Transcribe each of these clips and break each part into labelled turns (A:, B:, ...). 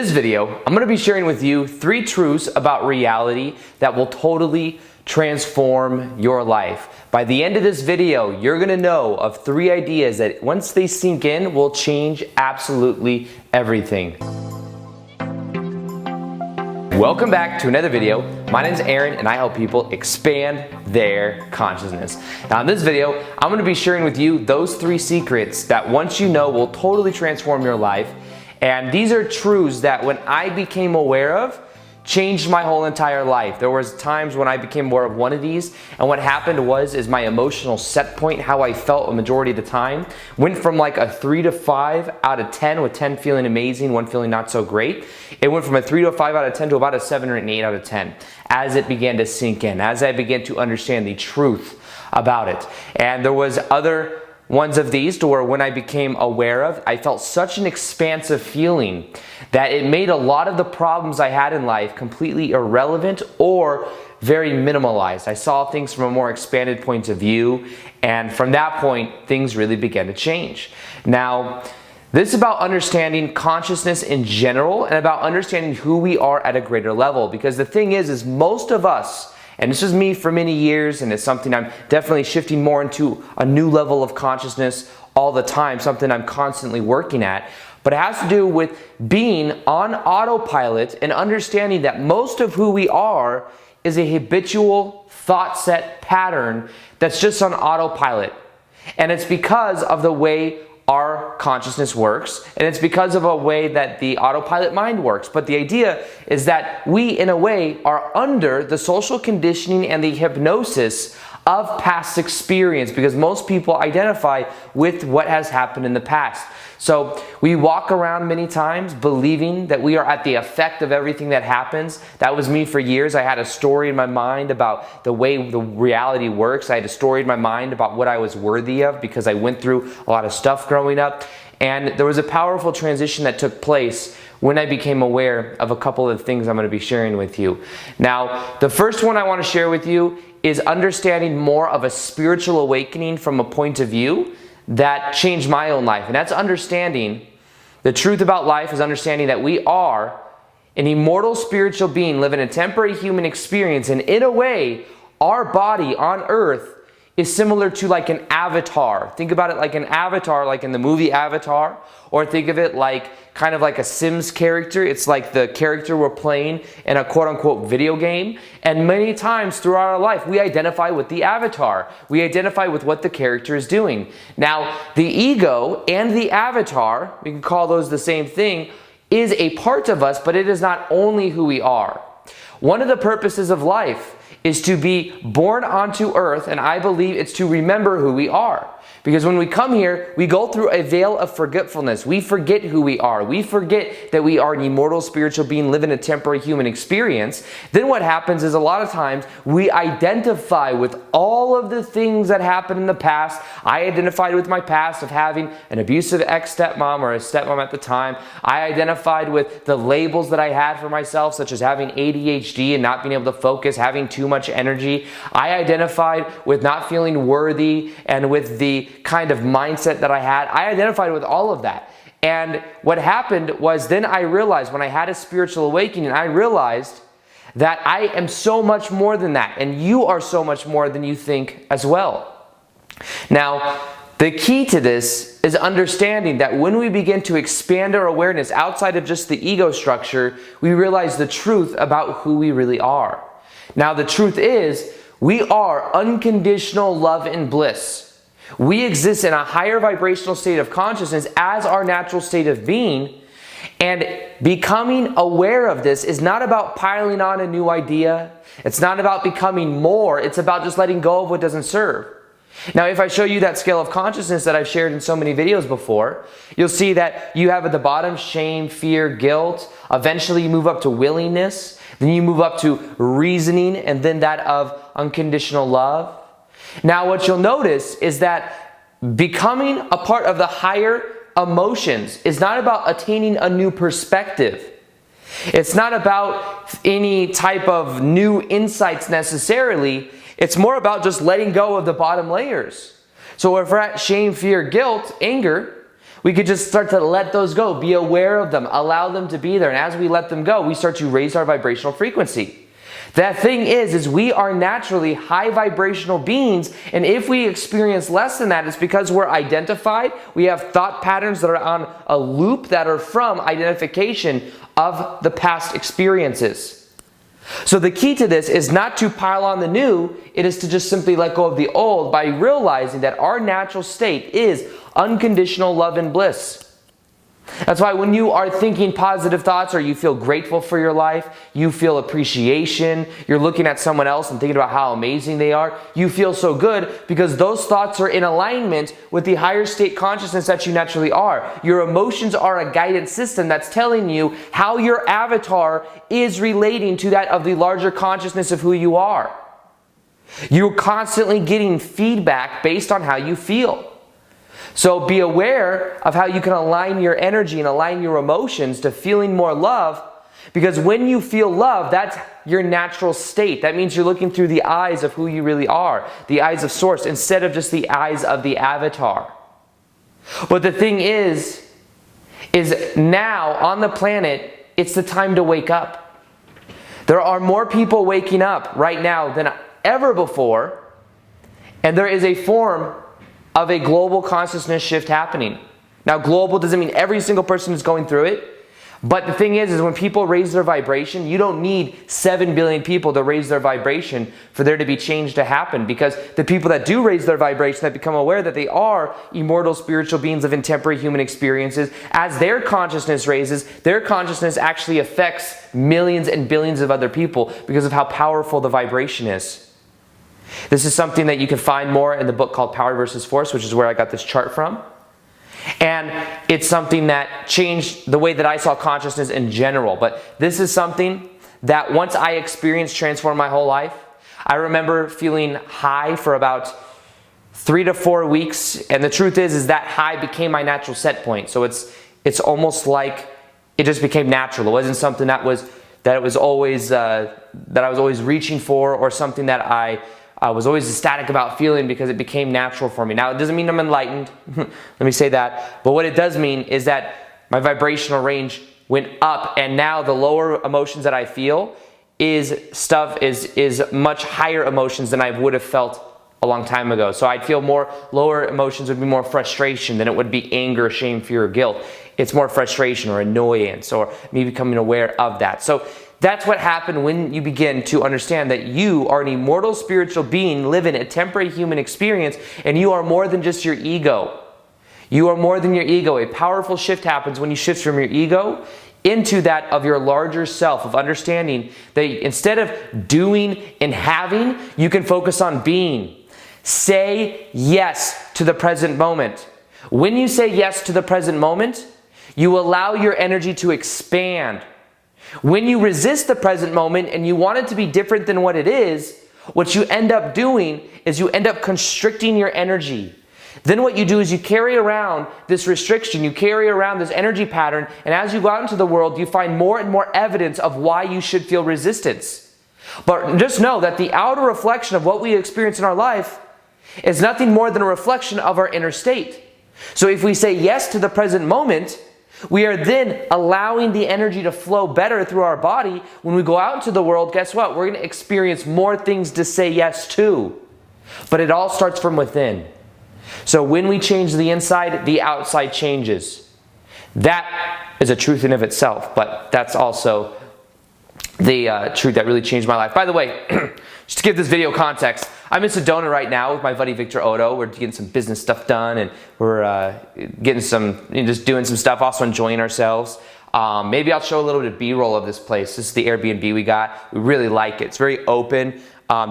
A: this video, I'm going to be sharing with you 3 truths about reality that will totally transform your life. By the end of this video, you're going to know of 3 ideas that once they sink in will change absolutely everything. Welcome back to another video. My name is Aaron and I help people expand their consciousness. Now in this video, I'm going to be sharing with you those 3 secrets that once you know will totally transform your life. And these are truths that when I became aware of, changed my whole entire life. There was times when I became aware of one of these, and what happened is my emotional set point, how I felt a majority of the time, went from like a 3 to 5 out of 10, with 10 feeling amazing, 1 feeling not so great. It went from a 3 to a 5 out of 10 to about a 7 or an 8 out of 10 as it began to sink in, as I began to understand the truth about it. And there was other ones of these to where when I became aware of, I felt such an expansive feeling that it made a lot of the problems I had in life completely irrelevant or very minimalized. I saw things from a more expanded point of view, and from that point, things really began to change. Now, this is about understanding consciousness in general and about understanding who we are at a greater level, because the thing is most of us, and this was me for many years, and it's something I'm definitely shifting more into a new level of consciousness all the time, something I'm constantly working at. But it has to do with being on autopilot and understanding that most of who we are is a habitual thought set pattern that's just on autopilot. And it's because of the way our consciousness works, and it's because of a way that the autopilot mind works. But the idea is that we, in a way, are under the social conditioning and the hypnosis of past experience, because most people identify with what has happened in the past. So we walk around many times believing that we are at the effect of everything that happens. That was me for years. I had a story in my mind about the way the reality works. I had a story in my mind about what I was worthy of because I went through a lot of stuff growing up. And there was a powerful transition that took place when I became aware of a couple of things I'm going to be sharing with you. Now, the first one I want to share with you is understanding more of a spiritual awakening from a point of view that changed my own life. And that's understanding the truth about life, is understanding that we are an immortal spiritual being living a temporary human experience. And in a way, our body on earth is similar to like an avatar. Think about it like an avatar, like in the movie Avatar, or think of it like kind of like a Sims character. It's like the character we're playing in a quote-unquote video game. And many times throughout our life, we identify with the avatar. We identify with what the character is doing. Now, the ego and the avatar, we can call those the same thing, is a part of us, but it is not only who we are. One of the purposes of life is to be born onto earth, and I believe it's to remember who we are. Because when we come here, we go through a veil of forgetfulness. We forget who we are. We forget that we are an immortal spiritual being living a temporary human experience. Then what happens is a lot of times we identify with all of the things that happened in the past. I identified with my past of having an abusive ex-stepmom or a stepmom at the time. I identified with the labels that I had for myself, such as having ADHD and not being able to focus, having too much energy. I identified with not feeling worthy and with the kind of mindset that I had. I identified with all of that. And what happened was then I realized, when I had a spiritual awakening, I realized that I am so much more than that. And you are so much more than you think as well. Now, the key to this is understanding that when we begin to expand our awareness outside of just the ego structure, we realize the truth about who we really are. Now, the truth is, we are unconditional love and bliss. We exist in a higher vibrational state of consciousness as our natural state of being, and becoming aware of this is not about piling on a new idea. It's not about becoming more. It's about just letting go of what doesn't serve. Now, if I show you that scale of consciousness that I've shared in so many videos before, you'll see that you have at the bottom shame, fear, guilt. Eventually you move up to willingness. Then you move up to reasoning, and then that of unconditional love. Now, what you'll notice is that becoming a part of the higher emotions is not about attaining a new perspective. It's not about any type of new insights necessarily. It's more about just letting go of the bottom layers. So if we're at shame, fear, guilt, anger, We could just start to let those go, be aware of them, allow them to be there. And as we let them go, we start to raise our vibrational frequency. The thing is we are naturally high vibrational beings, and if we experience less than that, it's because we're identified. We have thought patterns that are on a loop that are from identification of the past experiences. So the key to this is not to pile on the new, it is to just simply let go of the old by realizing that our natural state is unconditional love and bliss. That's why when you are thinking positive thoughts or you feel grateful for your life, you feel appreciation, you're looking at someone else and thinking about how amazing they are, you feel so good because those thoughts are in alignment with the higher state consciousness that you naturally are. Your emotions are a guidance system that's telling you how your avatar is relating to that of the larger consciousness of who you are. You're constantly getting feedback based on how you feel. So be aware of how you can align your energy and align your emotions to feeling more love, because when you feel love, that's your natural state. That means you're looking through the eyes of who you really are, the eyes of Source, instead of just the eyes of the avatar. But the thing is now on the planet, it's the time to wake up. There are more people waking up right now than ever before, and there is a form of a global consciousness shift happening. Now, global doesn't mean every single person is going through it, but the thing is when people raise their vibration, you don't need 7 billion people to raise their vibration for there to be change to happen, because the people that do raise their vibration, that become aware that they are immortal spiritual beings living temporary human experiences, as their consciousness raises, their consciousness actually affects millions and billions of other people because of how powerful the vibration is. This is something that you can find more in the book called Power versus Force, which is where I got this chart from. And it's something that changed the way that I saw consciousness in general. But this is something that once I experienced transformed my whole life. I remember feeling high for about 3 to 4 weeks. And the truth is that high became my natural set point. So it's almost like it just became natural. It wasn't something that I was always reaching for, or something that I was always ecstatic about feeling, because it became natural for me. Now, it doesn't mean I'm enlightened. Let me say that. But what it does mean is that my vibrational range went up, and now the lower emotions that I feel is much higher emotions than I would have felt a long time ago. So I'd feel more, lower emotions would be more frustration than it would be anger, shame, fear, or guilt. It's more frustration or annoyance, or me becoming aware of that. So that's what happened when you begin to understand that you are an immortal spiritual being living a temporary human experience, and you are more than just your ego. You are more than your ego. A powerful shift happens when you shift from your ego into that of your larger self, of understanding that instead of doing and having, you can focus on being. Say yes to the present moment. When you say yes to the present moment, you allow your energy to expand. When you resist the present moment and you want it to be different than what it is, what you end up doing is you end up constricting your energy. Then what you do is you carry around this restriction, you carry around this energy pattern, and as you go out into the world, you find more and more evidence of why you should feel resistance. But just know that the outer reflection of what we experience in our life is nothing more than a reflection of our inner state. So if we say yes to the present moment, we are then allowing the energy to flow better through our body. When we go out into the world, guess what? We're going to experience more things to say yes to. But it all starts from within. So when we change the inside, the outside changes. That is a truth in of itself, but that's also the truth that really changed my life. By the way, just to give this video context, I'm in Sedona right now with my buddy Victor Otto. We're getting some business stuff done, and we're getting just doing some stuff, also enjoying ourselves. Maybe I'll show a little bit of B-roll of this place. This is the Airbnb we got. We really like it. It's very open.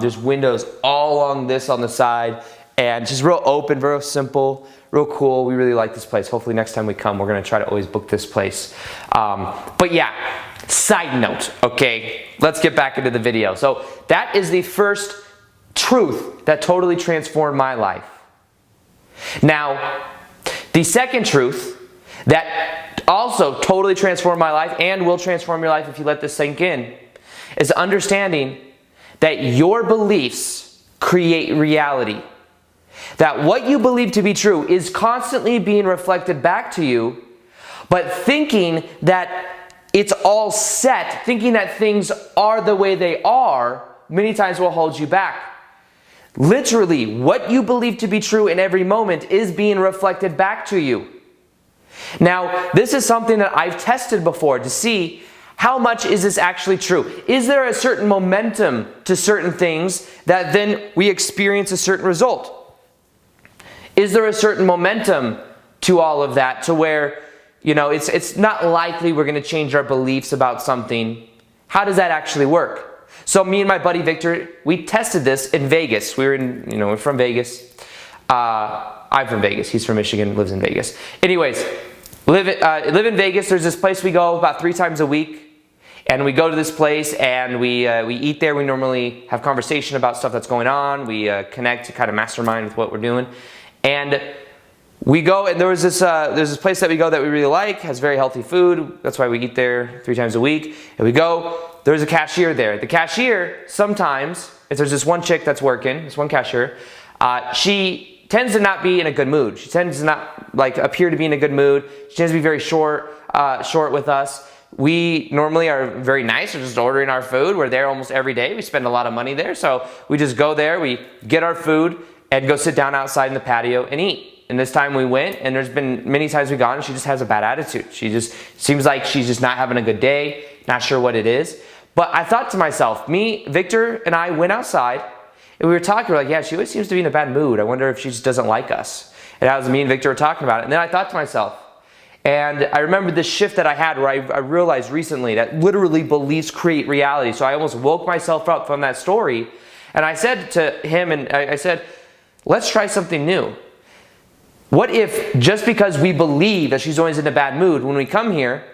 A: There's windows all along this on the side, and just real open, real simple, real cool. We really like this place. Hopefully next time we come, we're gonna try to always book this place. But yeah, side note, okay, let's get back into the video. So that is the first truth that totally transformed my life. Now, the second truth that also totally transformed my life and will transform your life if you let this sink in is understanding that your beliefs create reality. that what you believe to be true is constantly being reflected back to you, but thinking that it's all set, thinking that things are the way they are, many times will hold you back. Literally, what you believe to be true in every moment is being reflected back to you. Now, this is something that I've tested before to see how much is this actually true. Is there a certain momentum to certain things that then we experience a certain result? Is there a certain momentum to all of that to where, you know, it's not likely we're going to change our beliefs about something? How does that actually work? So me and my buddy Victor, we tested this in Vegas. We're from Vegas. I'm from Vegas. He's from Michigan, lives in Vegas. Anyways, live in Vegas. There's this place we go about 3 times a week. And we go to this place and we eat there. We normally have conversation about stuff that's going on. We connect to kind of mastermind with what we're doing. And we go, and there's this place that we go that we really like, has very healthy food. That's why we eat there 3 times a week. And we go, there's a cashier there. The cashier, sometimes, if there's this one chick that's working, this one cashier, she tends to not be in a good mood. She tends to not appear to be in a good mood. She tends to be very short with us. We normally are very nice. We're just ordering our food. We're there almost every day. We spend a lot of money there. So we just go there, we get our food, and go sit down outside in the patio and eat. And this time we went, and there's been many times we've gone, and she just has a bad attitude. She just seems like she's just not having a good day, not sure what it is. But I thought to myself, Victor, and I went outside, and we were talking. We're like, yeah, she always seems to be in a bad mood. I wonder if she just doesn't like us. And that was me and Victor were talking about it. And then I thought to myself, and I remember this shift that I had where I realized recently that literally beliefs create reality. So I almost woke myself up from that story. And I said to him, and I said, let's try something new. What if just because we believe that she's always in a bad mood, when we come here,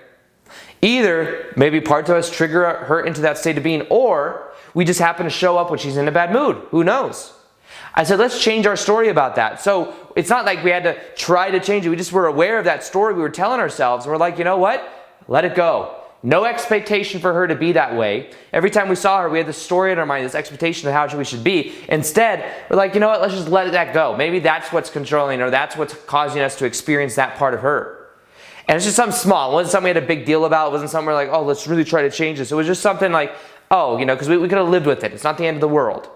A: either maybe parts of us trigger her into that state of being, or we just happen to show up when she's in a bad mood. Who knows? I said, let's change our story about that. So it's not like we had to try to change it. We just were aware of that story we were telling ourselves. And we're like, you know what? Let it go. No expectation for her to be that way. Every time we saw her, we had this story in our mind, this expectation of how we should be. Instead, we're like, you know what? Let's just let that go. Maybe that's what's controlling, or that's what's causing us to experience that part of her. And it's just something small. It wasn't something we had a big deal about. It wasn't something we're like, oh, let's really try to change this. It was just something like, oh, because we could have lived with it. It's not the end of the world.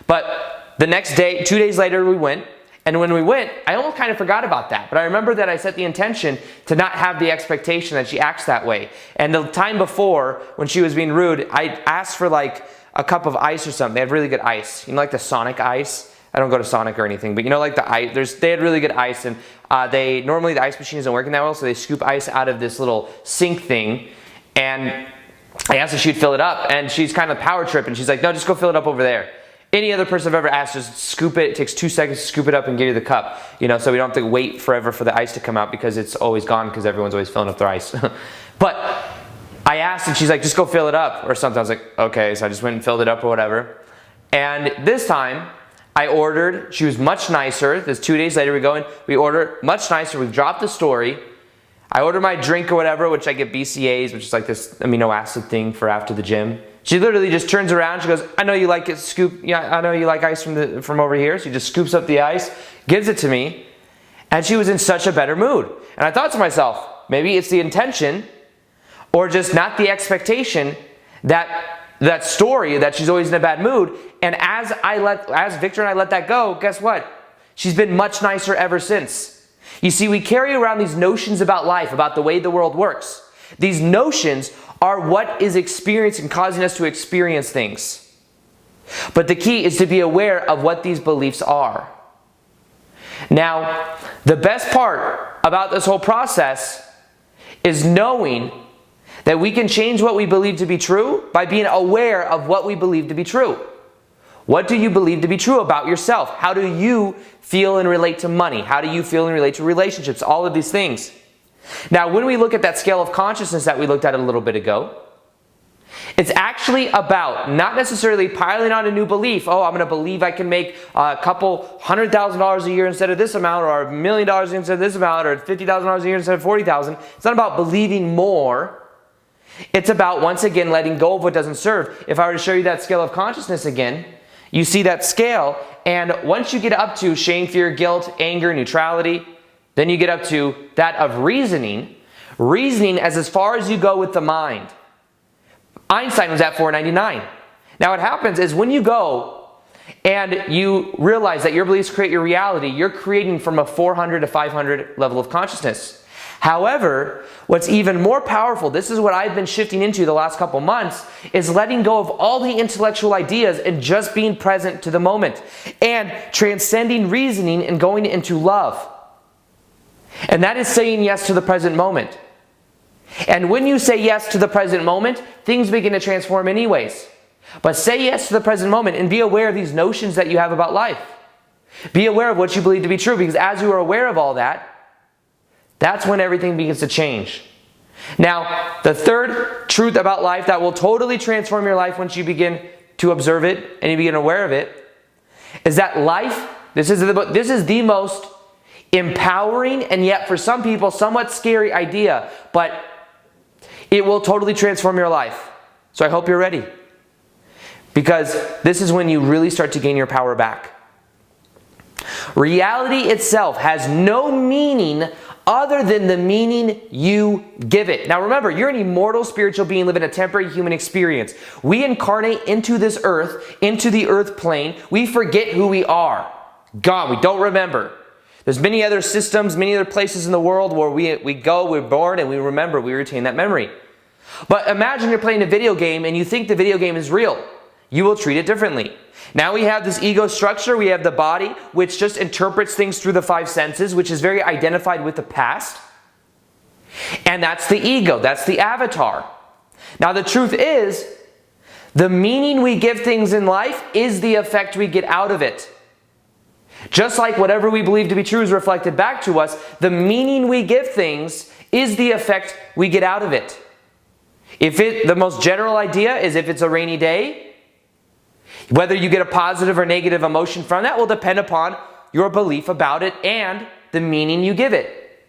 A: But the next day, 2 days later, we went. And when we went, I almost kind of forgot about that. But I remember that I set the intention to not have the expectation that she acts that way. And the time before, when she was being rude, I asked for like a cup of ice or something. They have really good ice. Like the Sonic ice. I don't go to Sonic or anything, but like the ice, they had really good ice. And normally the ice machine isn't working that well, so they scoop ice out of this little sink thing. And I asked if she'd fill it up, and she's kind of power tripping. She's like, no, just go fill it up over there. Any other person I've ever asked, just scoop it. It takes 2 seconds to scoop it up and give you the cup. So we don't have to wait forever for the ice to come out, because it's always gone because everyone's always filling up their ice. But I asked, and she's like, just go fill it up or something. I was like, okay. So I just went and filled it up or whatever. And this time I ordered, she was much nicer. This 2 days later we go in, we order much nicer. We've dropped the story. I order my drink or whatever, which I get BCAAs, which is like this amino acid thing for after the gym. She literally just turns around. She goes, I know you like it, I know you like ice from over here. So she just scoops up the ice, gives it to me. And she was in such a better mood. And I thought to myself, maybe it's the intention, or just not the expectation, that story that she's always in a bad mood. And as Victor and I let that go, guess what? She's been much nicer ever since. You see, we carry around these notions about life, about the way the world works. These notions are what is experiencing, causing us to experience things. But the key is to be aware of what these beliefs are. Now, the best part about this whole process is knowing that we can change what we believe to be true by being aware of what we believe to be true. What do you believe to be true about yourself? How do you feel and relate to money? How do you feel and relate to relationships? All of these things. Now, when we look at that scale of consciousness that we looked at a little bit ago, it's actually about not necessarily piling on a new belief. Oh, I'm going to believe I can make a couple $100,000 a year instead of this amount, or $1 million instead of this amount, or $50,000 a year instead of $40,000. It's not about believing more. It's about, once again, letting go of what doesn't serve. If I were to show you that scale of consciousness again, You see that scale, and once you get up to shame, fear, guilt, anger, neutrality, then you get up to that of reasoning. Reasoning as far as you go with the mind. Einstein was at 499. Now what happens is when you go and you realize that your beliefs create your reality, you're creating from a 400 to 500 level of consciousness. However, what's even more powerful, this is what I've been shifting into the last couple months, is letting go of all the intellectual ideas and just being present to the moment and transcending reasoning and going into love. And that is saying yes to the present moment. And when you say yes to the present moment, things begin to transform anyways. But say yes to the present moment and be aware of these notions that you have about life. Be aware of what you believe to be true, because as you are aware of all that, that's when everything begins to change. Now, the third truth about life that will totally transform your life once you begin to observe it and you begin aware of it, is that life, this is the most empowering and yet for some people somewhat scary idea, but it will totally transform your life. So I hope you're ready, because this is when you really start to gain your power back. Reality itself has no meaning other than the meaning you give it. Now remember, you're an immortal spiritual being living a temporary human experience. We incarnate into this earth, into the earth plane. We forget who we are. Gone. We don't remember. There's many other systems, many other places in the world where we go, we're born, and we remember, we retain that memory. But imagine you're playing a video game and you think the video game is real. You will treat it differently. Now we have this ego structure, we have the body, which just interprets things through the five senses, which is very identified with the past. And that's the ego, that's the avatar. Now the truth is, the meaning we give things in life is the effect we get out of it. Just like whatever we believe to be true is reflected back to us, the meaning we give things is the effect we get out of it. The most general idea is if it's a rainy day, whether you get a positive or negative emotion from that will depend upon your belief about it and the meaning you give it.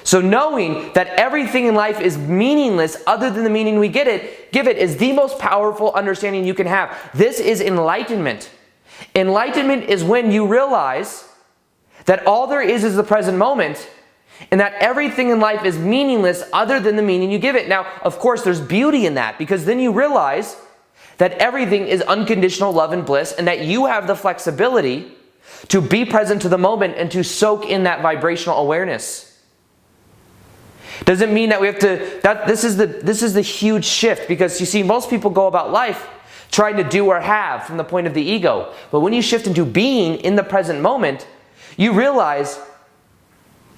A: So knowing that everything in life is meaningless other than the meaning we give it is the most powerful understanding you can have. This is enlightenment. Enlightenment is when you realize that all there is the present moment, and that everything in life is meaningless other than the meaning you give it. Now, of course, there's beauty in that, because then you realize that everything is unconditional love and bliss, and that you have the flexibility to be present to the moment and to soak in that vibrational awareness. Doesn't mean that we have to, this is the huge shift, because you see, most people go about life trying to do or have from the point of the ego. But when you shift into being in the present moment, you realize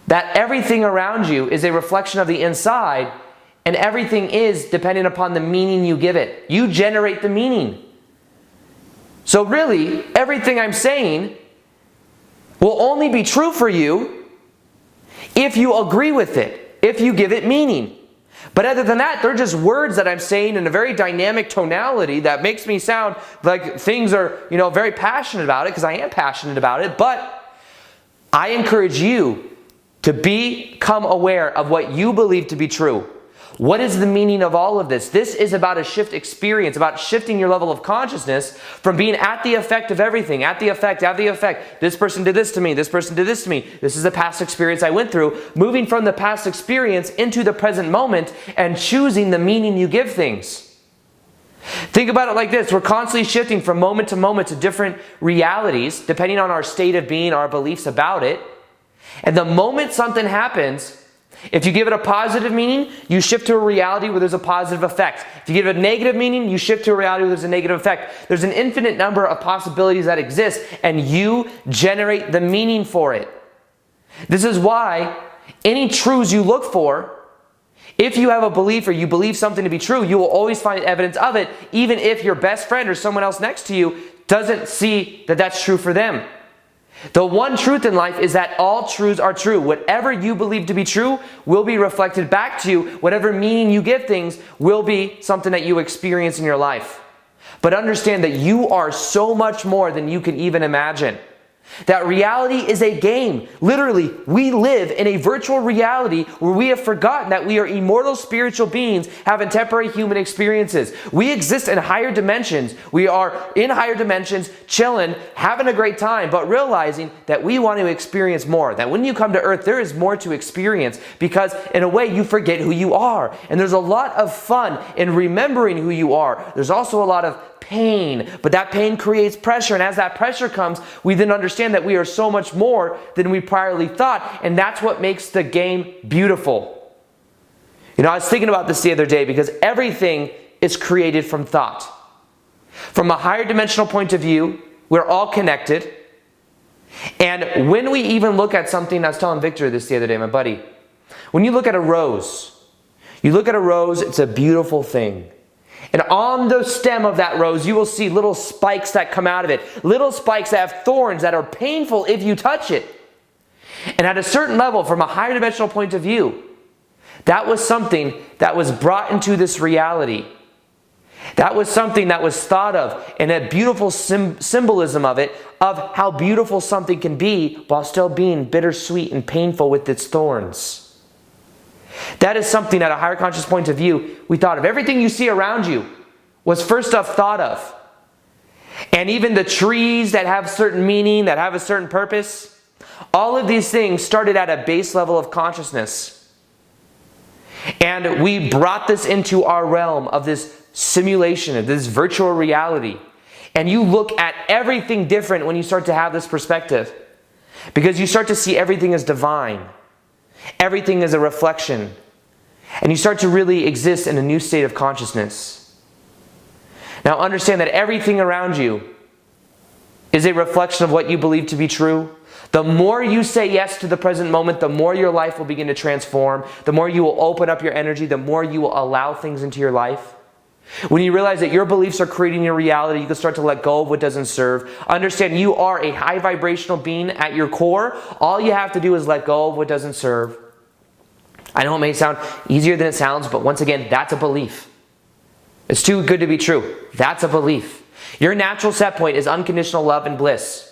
A: that everything around you is a reflection of the inside, and everything is dependent upon the meaning you give it. You generate the meaning. So really, everything I'm saying will only be true for you if you agree with it, if you give it meaning. But other than that, they're just words that I'm saying in a very dynamic tonality that makes me sound like things are, very passionate about it, because I am passionate about it. But I encourage you to become aware of what you believe to be true. What is the meaning of all of this? This is about a shift experience, about shifting your level of consciousness from being at the effect of everything, at the effect. This person did this to me, this person did this to me. This is the past experience I went through. Moving from the past experience into the present moment and choosing the meaning you give things. Think about it like this. We're constantly shifting from moment to different realities, depending on our state of being, our beliefs about it. And the moment something happens, if you give it a positive meaning, you shift to a reality where there's a positive effect. If you give it a negative meaning, you shift to a reality where there's a negative effect. There's an infinite number of possibilities that exist, and you generate the meaning for it. This is why any truths you look for, if you have a belief or you believe something to be true, you will always find evidence of it, even if your best friend or someone else next to you doesn't see that that's true for them. The one truth in life is that all truths are true. Whatever you believe to be true will be reflected back to you. Whatever meaning you give things will be something that you experience in your life. But understand that you are so much more than you can even imagine. That reality is a game. Literally, we live in a virtual reality where we have forgotten that we are immortal spiritual beings having temporary human experiences. We exist in higher dimensions. We are in higher dimensions, chilling, having a great time, but realizing that we want to experience more. That when you come to earth, there is more to experience because in a way you forget who you are. And there's a lot of fun in remembering who you are. There's also a lot of pain, but that pain creates pressure, and as that pressure comes, we then understand that we are so much more than we priorly thought, and that's what makes the game beautiful. You know, I was thinking about this the other day because everything is created from thought. From a higher dimensional point of view, we're all connected, and when we even look at something, I was telling Victor this the other day, my buddy, when you look at a rose, it's a beautiful thing. And on the stem of that rose, you will see little spikes that come out of it. Little spikes that have thorns that are painful if you touch it. And at a certain level, from a higher dimensional point of view, that was something that was brought into this reality. That was something that was thought of, and a beautiful symbolism of it, of how beautiful something can be while still being bittersweet and painful with its thorns. That is something at a higher conscious point of view we thought of. Everything you see around you was first off thought of. And even the trees that have certain meaning, that have a certain purpose, all of these things started at a base level of consciousness. And we brought this into our realm of this simulation, of this virtual reality. And you look at everything different when you start to have this perspective. Because you start to see everything as divine. Everything is a reflection. And you start to really exist in a new state of consciousness. Now understand that everything around you is a reflection of what you believe to be true. The more you say yes to the present moment, the more your life will begin to transform. The more you will open up your energy, the more you will allow things into your life. When you realize that your beliefs are creating your reality, you can start to let go of what doesn't serve. Understand you are a high vibrational being at your core. All you have to do is let go of what doesn't serve. I know it may sound easier than it sounds, but once again, that's a belief. It's too good to be true. That's a belief. Your natural set point is unconditional love and bliss.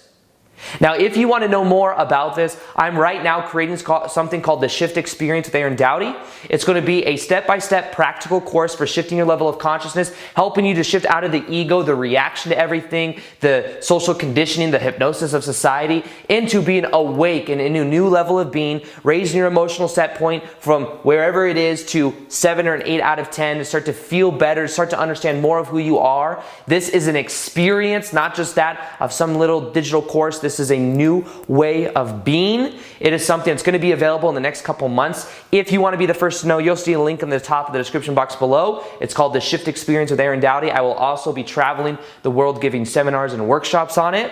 A: Now, if you want to know more about this, I'm right now creating something called the Shift Experience with Aaron Dowdy. It's going to be a step-by-step practical course for shifting your level of consciousness, helping you to shift out of the ego, the reaction to everything, the social conditioning, the hypnosis of society, into being awake and in a new level of being, raising your emotional set point from wherever it is to 7 or an 8 out of 10, to start to feel better, start to understand more of who you are. This is an experience, not just that of some little digital course. This is a new way of being. It is something that's going to be available in the next couple months. If you want to be the first to know, you'll see a link in the top of the description box below. It's called the Shift Experience with Aaron Dowdy. I will also be traveling the world giving seminars and workshops on it.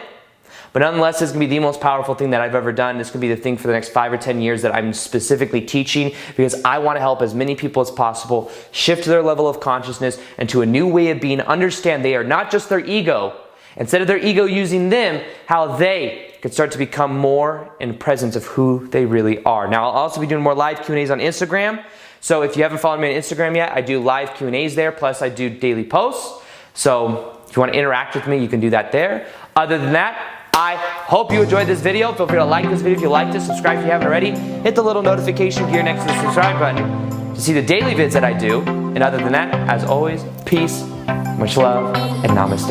A: But nonetheless, this is going to be the most powerful thing that I've ever done. This could be the thing for the next 5 or 10 years that I'm specifically teaching, because I want to help as many people as possible shift their level of consciousness into a new way of being. Understand they are not just their ego. Instead of their ego using them, how they can start to become more in presence of who they really are. Now, I'll also be doing more live Q&As on Instagram. So if you haven't followed me on Instagram yet, I do live Q&As there, plus I do daily posts. So if you want to interact with me, you can do that there. Other than that, I hope you enjoyed this video. Feel free to like this video if you liked it, subscribe if you haven't already, hit the little notification gear next to the subscribe button to see the daily vids that I do. And other than that, as always, peace, much love, and namaste.